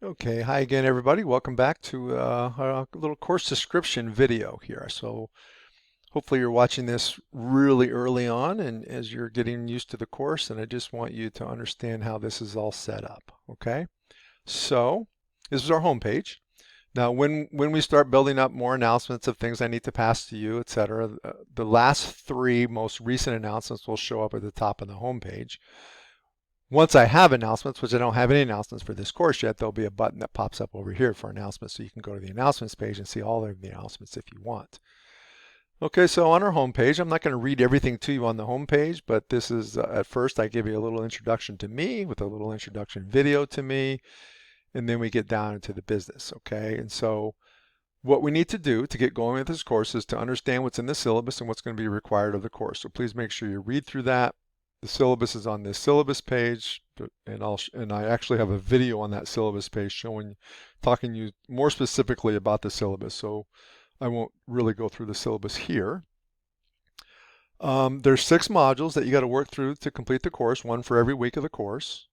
Okay, hi again, everybody. Welcome back to our little course description video here. So hopefully you're watching this really early on and as you're getting used to the course, and I just want you to understand how this is all set up. Okay, so this is our home page. Now, when we start building up more announcements of things I need to pass to you, etc., the last three most recent announcements will show up at the top of the home page. Once I have announcements, which I don't have any announcements for this course yet, there'll be a button that pops up over here for announcements, so you can go to the announcements page and see all of the announcements if you want. Okay, so on our home page, I'm not going to read everything to you on the home page, but this is, at first I give you a little introduction to me with a little introduction video to me, and then we get down into the business, okay? And so what we need to do to get going with this course is to understand what's in the syllabus and what's going to be required of the course. So please make sure you read through that. The syllabus is on this syllabus page, and I actually have a video on that syllabus page talking you more specifically about the syllabus. So I won't really go through the syllabus here. There's 6 modules that you got to work through to complete the course, one for every week of the course.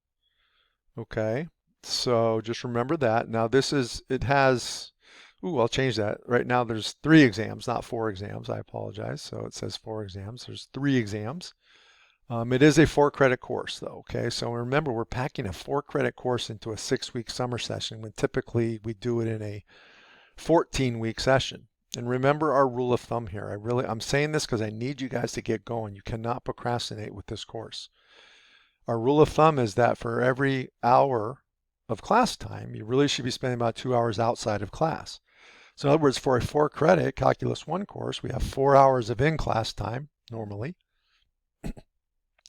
Okay, so just remember that. Now it has, I'll change that. Right now there's 3 exams, not 4 exams. I apologize. So it says 4 exams. There's 3 exams. It is a 4-credit course though, okay? So remember, we're packing a 4-credit course into a 6-week summer session when typically we do it in a 14-week session. And remember our rule of thumb here. I'm saying this because I need you guys to get going. You cannot procrastinate with this course. Our rule of thumb is that for every hour of class time, you really should be spending about 2 hours outside of class. So in other words, for a 4-credit Calculus 1 course, we have 4 hours of in-class time normally,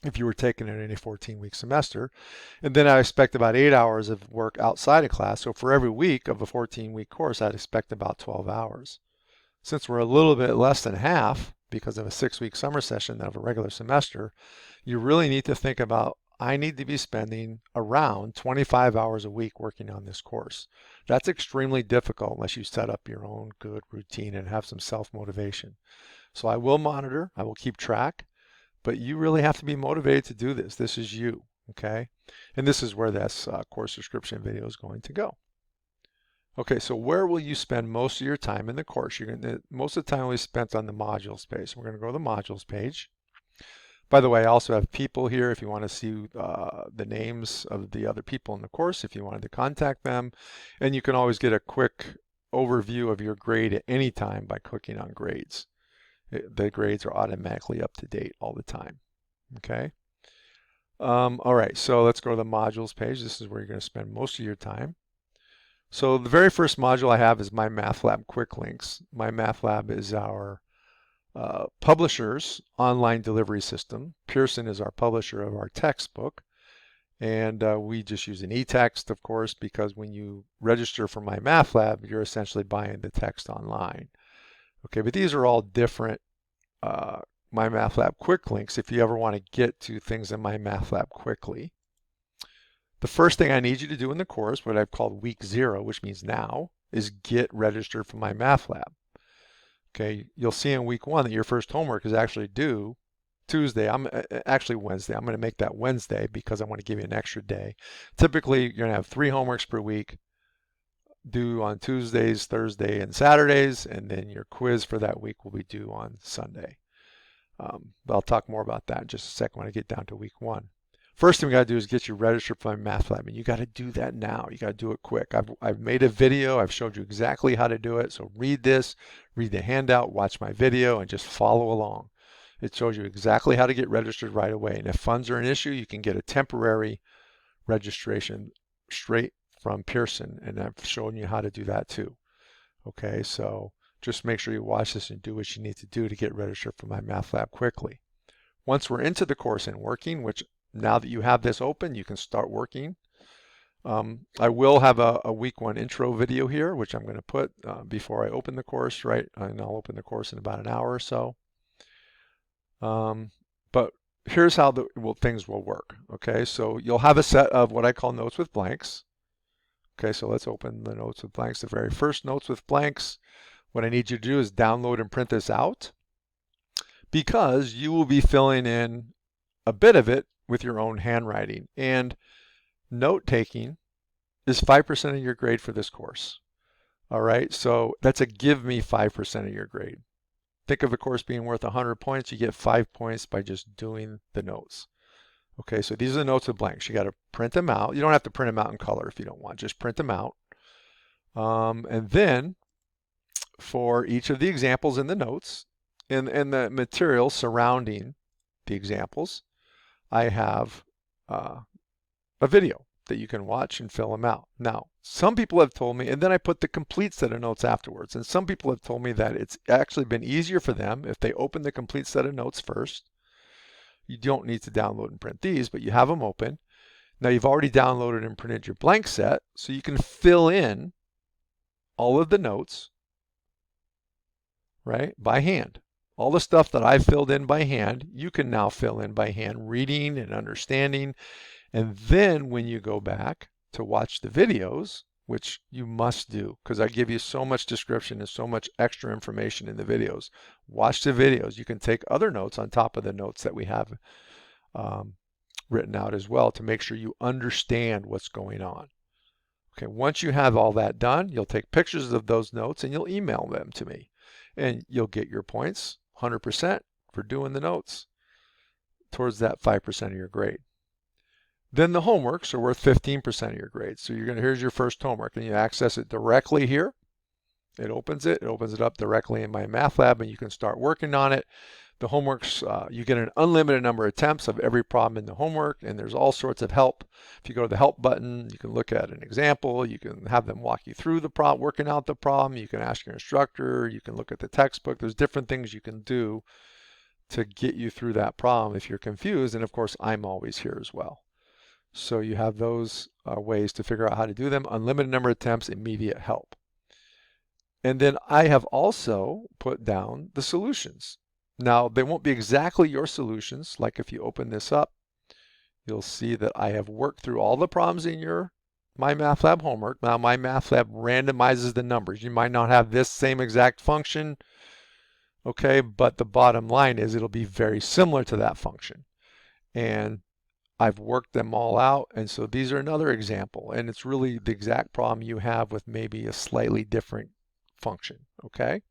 if you were taking it in a 14-week semester. And then I expect about 8 hours of work outside of class. So for every week of a 14-week course, I'd expect about 12 hours. Since we're a little bit less than half because of a 6-week summer session of a regular semester, you really need to think about, I need to be spending around 25 hours a week working on this course. That's extremely difficult unless you set up your own good routine and have some self-motivation. So I will monitor, I will keep track, but you really have to be motivated to do this. This is you, okay? And this is where this course description video is going to go. Okay, so where will you spend most of your time in the course? Most of the time will be spent on the modules page. So we're going to go to the modules page. By the way, I also have people here if you want to see the names of the other people in the course, if you wanted to contact them. And you can always get a quick overview of your grade at any time by clicking on grades. The grades are automatically up to date all the time. Okay. All right, so let's go to the modules page. This is where you're going to spend most of your time. So the very first module I have is MyMathLab Quick Links. MyMathLab is our publisher's online delivery system. Pearson is our publisher of our textbook. And we just use an e-text, of course, because when you register for MyMathLab, you're essentially buying the text online. Okay, but these are all different MyMathLab Quick Links if you ever want to get to things in MyMathLab quickly. The first thing I need you to do in the course, what I've called week 0, which means now, is get registered for MyMathLab. Okay, you'll see in week 1 that your first homework is actually due Tuesday. Actually Wednesday. I'm going to make that Wednesday because I want to give you an extra day. Typically, you're going to have 3 homeworks per week due on Tuesdays, Thursday, and Saturdays, and then your quiz for that week will be due on Sunday. But I'll talk more about that in just a second when I get down to week 1. First thing we got to do is get you registered for MyMathLab, and you got to do that now. You got to do it quick. I've made a video. I've showed you exactly how to do it. So read this, read the handout, watch my video, and just follow along. It shows you exactly how to get registered right away. And if funds are an issue, you can get a temporary registration straight from Pearson, and I've shown you how to do that too. Okay, so just make sure you watch this and do what you need to do to get registered for MyMathLab quickly. Once we're into the course and working, which now that you have this open, you can start working. I will have a week 1 intro video here, which I'm going to put before I open the course, right? And I'll open the course in about an hour or so. But here's how things will work. Okay, so you'll have a set of what I call notes with blanks. Okay, so let's open the notes with blanks. The very first notes with blanks, what I need you to do is download and print this out because you will be filling in a bit of it with your own handwriting. And note taking is 5% of your grade for this course. All right, so that's a give me 5% of your grade. Think of a course being worth 100 points. You get 5 points by just doing the notes. Okay, so these are the notes with blanks. You got to print them out. You don't have to print them out in color if you don't want. Just print them out. And then for each of the examples in the notes and the material surrounding the examples, I have a video that you can watch and fill them out. Now, some people have told me, and then I put the complete set of notes afterwards, and some people have told me that it's actually been easier for them if they open the complete set of notes first. You don't need to download and print these, but you have them open. Now you've already downloaded and printed your blank set, so you can fill in all of the notes, right, by hand. All the stuff that I filled in by hand, you can now fill in by hand, reading and understanding. And then when you go back to watch the videos, which you must do because I give you so much description and so much extra information in the videos, watch the videos. You can take other notes on top of the notes that we have written out as well to make sure you understand what's going on. Okay, once you have all that done, you'll take pictures of those notes and you'll email them to me. And you'll get your points, 100% for doing the notes towards that 5% of your grade. Then the homeworks are worth 15% of your grade. So here's your first homework and you access it directly here. It opens it up directly in MyMathLab and you can start working on it. The homeworks, you get an unlimited number of attempts of every problem in the homework, and there's all sorts of help. If you go to the help button, you can look at an example, you can have them walk you through the problem, working out the problem, you can ask your instructor, you can look at the textbook. There's different things you can do to get you through that problem if you're confused, and of course I'm always here as well. So you have those ways to figure out how to do them. Unlimited number of attempts, immediate help. And then I have also put down the solutions. Now, they won't be exactly your solutions. Like if you open this up, you'll see that I have worked through all the problems in your MyMathLab homework. Now, MyMathLab randomizes the numbers. You might not have this same exact function, okay, but the bottom line is it'll be very similar to that function. And I've worked them all out, and so these are another example, and it's really the exact problem you have with maybe a slightly different function, okay?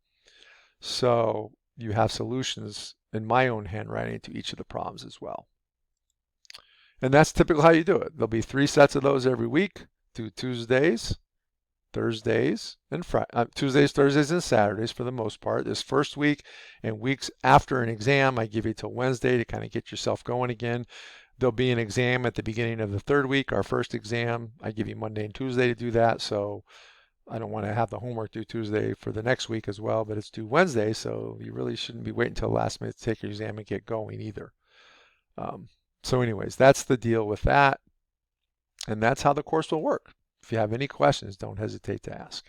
So you have solutions in my own handwriting to each of the problems as well. And that's typically how you do it. There'll be 3 sets of those every week. Do Tuesdays, Thursdays, and Tuesdays, Thursdays, and Saturdays for the most part. This first week and weeks after an exam, I give you till Wednesday to kind of get yourself going again. There'll be an exam at the beginning of the 3rd week, our first exam. I give you Monday and Tuesday to do that, so I don't want to have the homework due Tuesday for the next week as well, but it's due Wednesday, so you really shouldn't be waiting until the last minute to take your exam and get going either. So anyways, that's the deal with that, and that's how the course will work. If you have any questions, don't hesitate to ask.